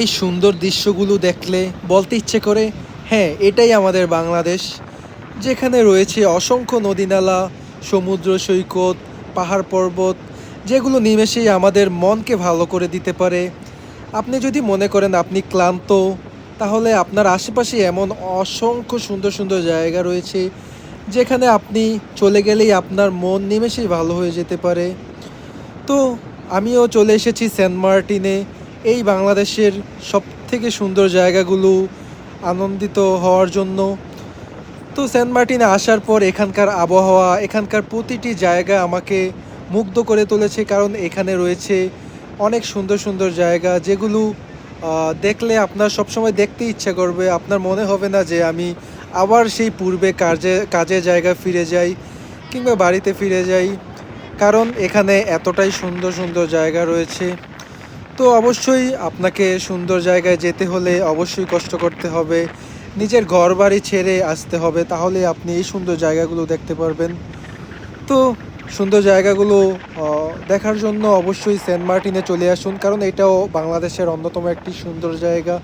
এই সুন্দর দৃশ্যগুলো দেখলে বলতে ইচ্ছে করে, হ্যাঁ, এটাই আমাদের বাংলাদেশ, যেখানে রয়েছে অসংখ্য নদীনালা, সমুদ্র সৈকত, পাহাড় পর্বত, যেগুলো নিমেষেই আমাদের মনকে ভালো করে দিতে পারে। আপনি যদি মনে করেন আপনি ক্লান্ত, তাহলে আপনার আশেপাশে এমন অসংখ্য সুন্দর সুন্দর জায়গা রয়েছে, যেখানে আপনি চলে গেলেই আপনার মন নিমেষেই ভালো হয়ে যেতে পারে। তো আমিও চলে এসেছি সেন্ট মার্টিনে, এই বাংলাদেশের সবথেকে সুন্দর জায়গাগুলো আনন্দিত হওয়ার জন্য। তো সেন্ট মার্টিনে আসার পর এখানকার আবহাওয়া, এখানকার প্রতিটি জায়গা আমাকে মুগ্ধ করে তুলেছে, কারণ এখানে রয়েছে অনেক সুন্দর সুন্দর জায়গা, যেগুলো দেখলে আপনার সবসময় দেখতে ইচ্ছা করবে। আপনার মনে হবে না যে আমি আবার সেই পূর্বে কাজের জায়গায় ফিরে যাই কিংবা বাড়িতে ফিরে যাই, কারণ এখানে এতটাই সুন্দর সুন্দর জায়গা রয়েছে। তো অবশ্যই আপনাকে সুন্দর জায়গায় যেতে হলে অবশ্যই কষ্ট করতে হবে, নিজের ঘর বাড়ি ছেড়ে আসতে হবে, তাহলে আপনি এই সুন্দর জায়গাগুলো দেখতে পারবেন। তো সুন্দর জায়গাগুলো দেখার জন্য অবশ্যই সেন্ট মার্টিনে চলে আসুন, কারণ এটাও বাংলাদেশের অন্যতম একটি সুন্দর জায়গা।